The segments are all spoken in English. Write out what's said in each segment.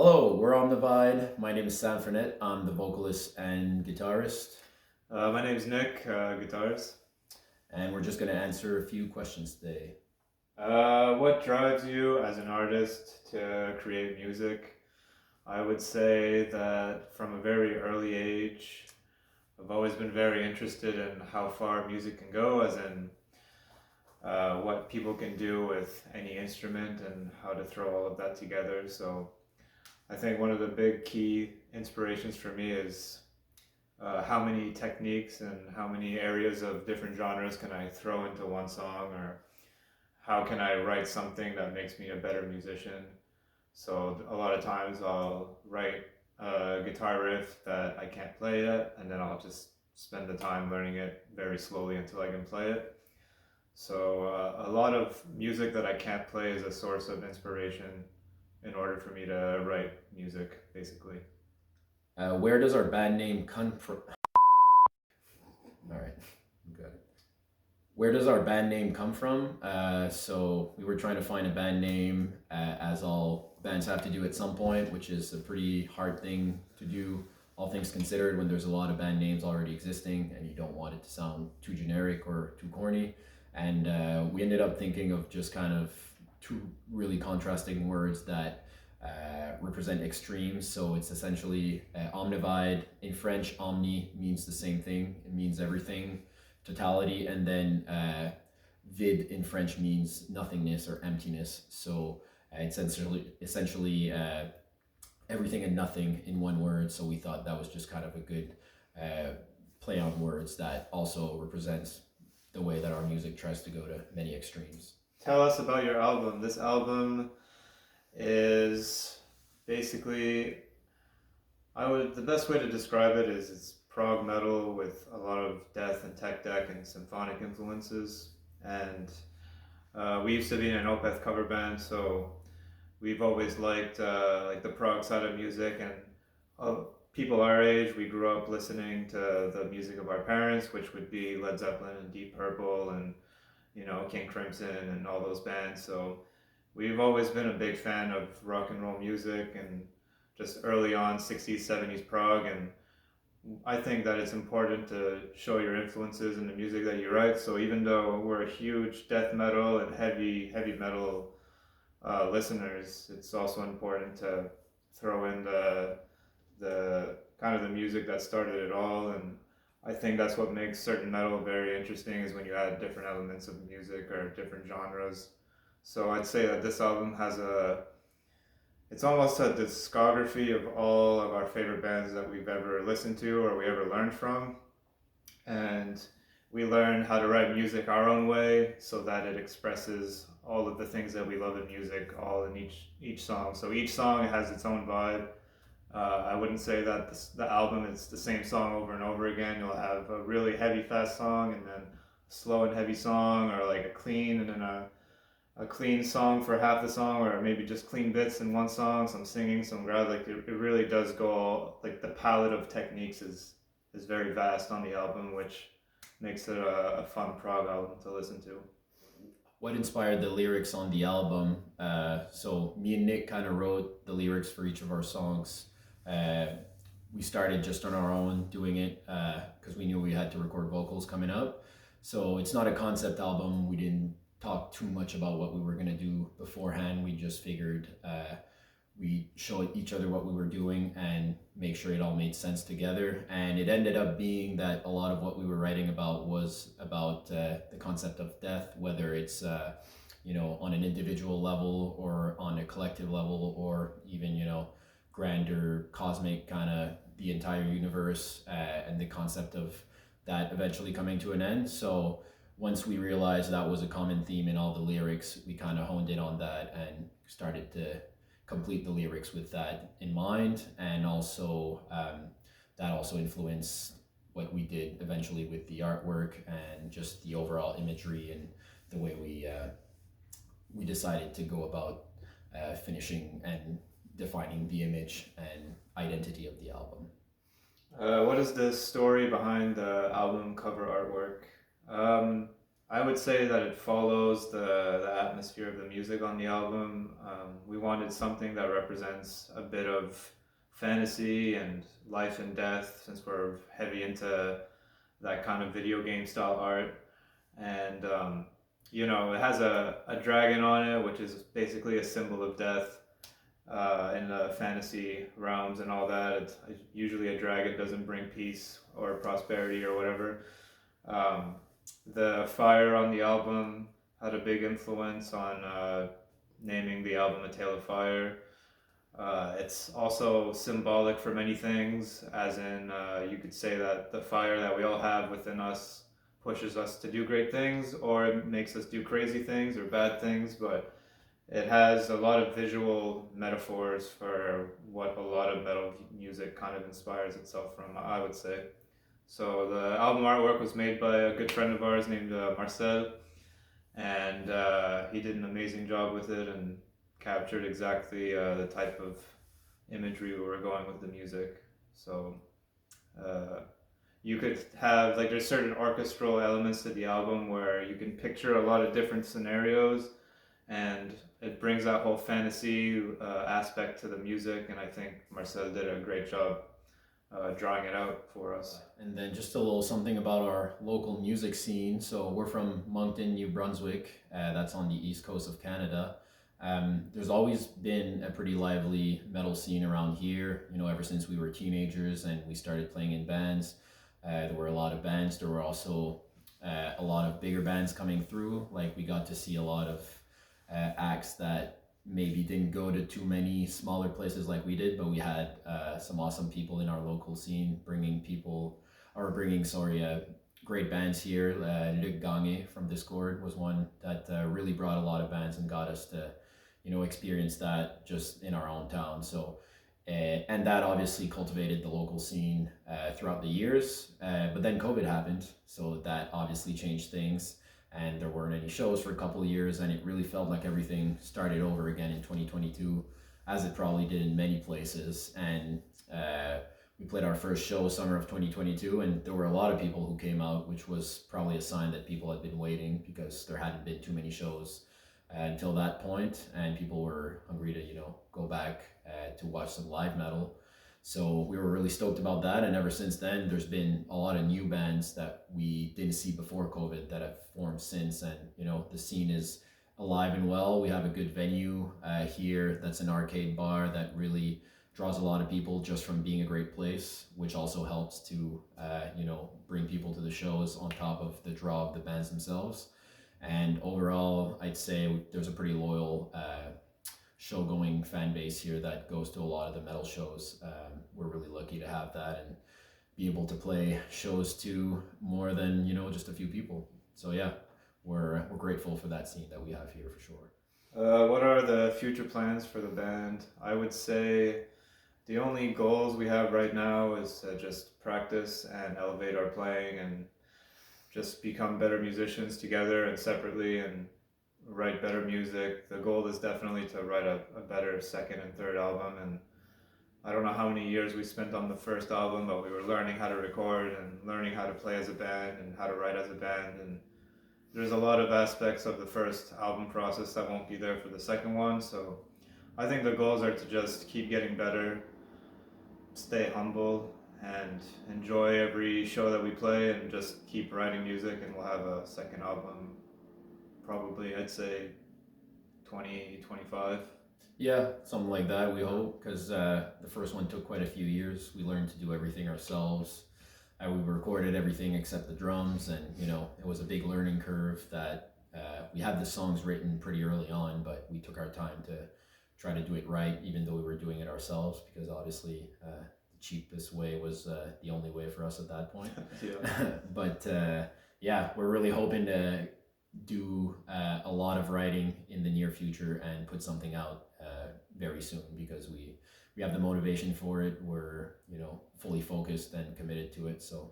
Hello, we're Omnivide. My name is Sam Fernet. I'm the vocalist and guitarist, My name is Nick, guitarist. and we're just going to answer a few questions today. What drives you as an artist to create music? I would say that from a very early age, I've always been very interested in how far music can go, as in what people can do with any instrument and how to throw all of that together. So I think one of the big key inspirations for me is how many techniques and how many areas of different genres can I throw into one song, or how can I write something that makes me a better musician. So a lot of times I'll write a guitar riff that I can't play yet, and then I'll just spend the time learning it very slowly until I can play it. So a lot of music that I can't play is a source of inspiration in order for me to write music, basically. Where does our band name come from? All right, good. Where does our band name come from? So we were trying to find a band name, as all bands have to do at some point, which is a pretty hard thing to do, all things considered, when there's a lot of band names already existing and you don't want it to sound too generic or too corny. And we ended up thinking of just kind of two really contrasting words that represent extremes. So it's essentially omnivide. In French, omni means the same thing, it means everything, totality, and then vide in French means nothingness or emptiness. So it's essentially everything and nothing in one word. So we thought that was just kind of a good play on words that also represents the way that our music tries to go to many extremes. Tell us about your album. This album is basically, the best way to describe it is it's prog metal with a lot of death and tech deck and symphonic influences. And we used to be in an Opeth cover band, so we've always liked like the prog side of music. And people our age, we grew up listening to the music of our parents, which would be Led Zeppelin and Deep Purple and King Crimson and all those bands. So we've always been a big fan of rock and roll music and just early on 60s, 70s prog. And I think that it's important to show your influences in the music that you write. So even though we're huge death metal and heavy metal listeners, it's also important to throw in the kind of the music that started it all. And I think that's what makes certain metal very interesting, is when you add different elements of music or different genres. So I'd say that this album has it's almost a discography of all of our favorite bands that we've ever listened to or we ever learned from. And we learn how to write music our own way so that it expresses all of the things that we love in music all in each song. So each song has its own vibe. I wouldn't say that the album is the same song over and over again. You'll have a really heavy fast song and then a slow and heavy song, or like a clean and then a clean song for half the song, or maybe just clean bits in one song, some singing, some grab. Like it really does go all, like the palette of techniques is very vast on the album, which makes it a fun prog album to listen to. What inspired the lyrics on the album? So me and Nick kind of wrote the lyrics for each of our songs. We started just on our own doing it because we knew we had to record vocals coming up. So it's not a concept album. We didn't talk too much about what we were going to do beforehand. We just figured we show each other what we were doing and make sure it all made sense together. And it ended up being that a lot of what we were writing about was about the concept of death, whether it's on an individual level or on a collective level, or even grander cosmic, kind of the entire universe, and the concept of that eventually coming to an end. So once we realized that was a common theme in all the lyrics, we kind of honed in on that and started to complete the lyrics with that in mind. And also that also influenced what we did eventually with the artwork and just the overall imagery and the way we decided to go about finishing and defining the image and identity of the album. What is the story behind the album cover artwork? I would say that it follows the atmosphere of the music on the album. We wanted something that represents a bit of fantasy and life and death, since we're heavy into that kind of video game style art. And, it has a dragon on it, which is basically a symbol of death in the fantasy realms and all that. Usually a dragon doesn't bring peace or prosperity or whatever. Um, the fire on the album had a big influence on naming the album A Tale of Fire. It's also symbolic for many things, as in you could say that the fire that we all have within us pushes us to do great things, or it makes us do crazy things or bad things, but it has a lot of visual metaphors for what a lot of metal music kind of inspires itself from, I would say. So the album artwork was made by a good friend of ours named Marcel, and he did an amazing job with it and captured exactly the type of imagery we were going with the music. So uh, you could have, like, there's certain orchestral elements to the album where you can picture a lot of different scenarios, and it brings that whole fantasy aspect to the music, and I think Marcel did a great job drawing it out for us. And then just a little something about our local music scene. So we're from Moncton, New Brunswick. That's on the east coast of Canada. There's always been a pretty lively metal scene around here, ever since we were teenagers and we started playing in bands. There were a lot of bands. There were also a lot of bigger bands coming through. Like, we got to see a lot of acts that maybe didn't go to too many smaller places like we did, but we had some awesome people in our local scene bringing great bands here. Luc Gagne from Discord was one that really brought a lot of bands and got us to experience that just in our own town. So and that obviously cultivated the local scene throughout the years, but then COVID happened, so that obviously changed things, and there weren't any shows for a couple of years, and it really felt like everything started over again in 2022, as it probably did in many places. And we played our first show summer of 2022, and there were a lot of people who came out, which was probably a sign that people had been waiting, because there hadn't been too many shows until that point, and people were hungry to go back to watch some live metal. So we were really stoked about that, and ever since then there's been a lot of new bands that we didn't see before COVID that have formed since. And the scene is alive and well. We have a good venue here that's an arcade bar that really draws a lot of people just from being a great place, which also helps to bring people to the shows on top of the draw of the bands themselves. And overall, I'd say there's a pretty loyal show-going fan base here that goes to a lot of the metal shows. We're really lucky to have that and be able to play shows to more than just a few people. So yeah, we're grateful for that scene that we have here for sure. What are the future plans for the band? I would say the only goals we have right now is to just practice and elevate our playing and just become better musicians together and separately, and write better music. The goal is definitely to write a better second and third album, and I don't know how many years we spent on the first album, but we were learning how to record and learning how to play as a band and how to write as a band, and there's a lot of aspects of the first album process that won't be there for the second one. So I think the goals are to just keep getting better, stay humble, and enjoy every show that we play, and just keep writing music, and we'll have a second album probably, I'd say 2025. Yeah, something like that, we hope, because the first one took quite a few years. We learned to do everything ourselves. We recorded everything except the drums, and it was a big learning curve that we had the songs written pretty early on, but we took our time to try to do it right, even though we were doing it ourselves, because obviously the cheapest way was the only way for us at that point. But yeah, we're really hoping to do a lot of writing in the near future and put something out very soon, because we have the motivation for it. We're fully focused and committed to it. So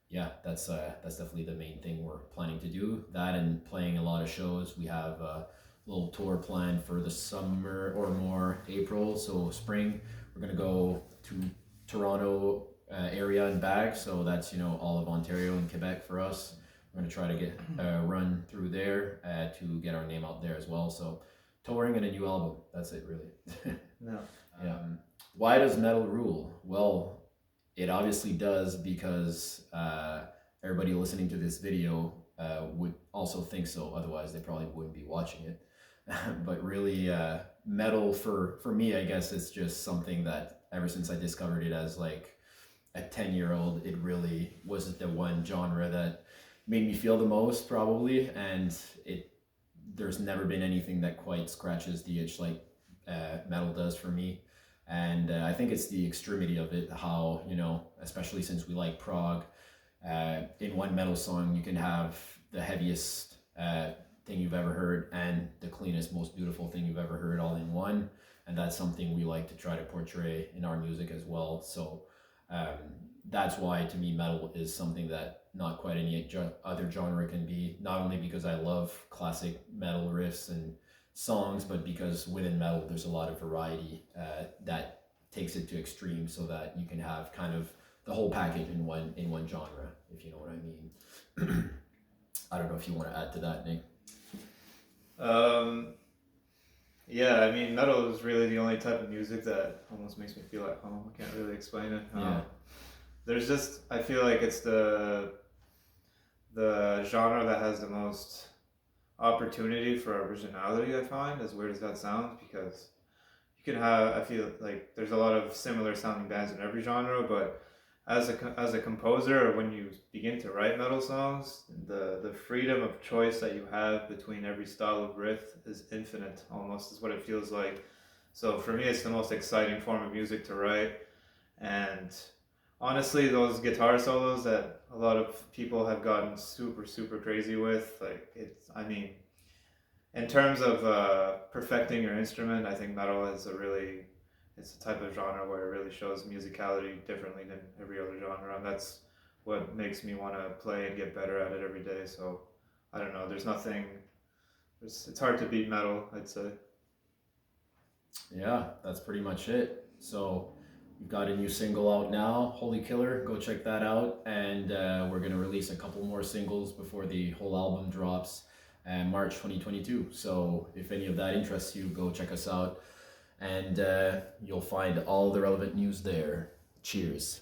yeah, that's definitely the main thing we're planning to do. That and playing a lot of shows. We have a little tour planned for the summer, or more April, so spring. We're gonna go to Toronto area and back. So that's all of Ontario and Quebec for us. We're gonna try to get run through there to get our name out there as well. So touring and a new album. That's it, really. No. Yeah. Why does metal rule? Well, it obviously does because everybody listening to this video would also think so. Otherwise, they probably wouldn't be watching it. But really, metal for me, I guess it's just something that ever since I discovered it as like a 10-year-old, it really was the one genre that made me feel the most probably, and there's never been anything that quite scratches the itch like metal does for me. And I think it's the extremity of it, how, especially since we like prog, in one metal song you can have the heaviest thing you've ever heard and the cleanest, most beautiful thing you've ever heard all in one. And that's something we like to try to portray in our music as well. So that's why, to me, metal is something that not quite any other genre can be, not only because I love classic metal riffs and songs, but because within metal there's a lot of variety that takes it to extreme, so that you can have kind of the whole package in one genre, if you know what I mean. I don't know if you want to add to that, Nick. Yeah, I mean, metal is really the only type of music that almost makes me feel at home. I can't really explain it. Yeah. There's just, I feel like it's the genre that has the most opportunity for originality, I find, as weird as that sounds, because you can have, I feel like there's a lot of similar sounding bands in every genre, but as a composer, or when you begin to write metal songs, the freedom of choice that you have between every style of riff is infinite, almost, is what it feels like. So for me, it's the most exciting form of music to write. And honestly, those guitar solos that a lot of people have gotten super, super crazy with, like, I mean, in terms of perfecting your instrument, I think metal is it's a type of genre where it really shows musicality differently than every other genre, and that's what makes me want to play and get better at it every day. So I don't know, it's hard to beat metal, I'd say. Yeah, that's pretty much it. So we've got a new single out now, Holy Killer. Go check that out. And we're going to release a couple more singles before the whole album drops March 2022. So if any of that interests you, go check us out. And you'll find all the relevant news there. Cheers.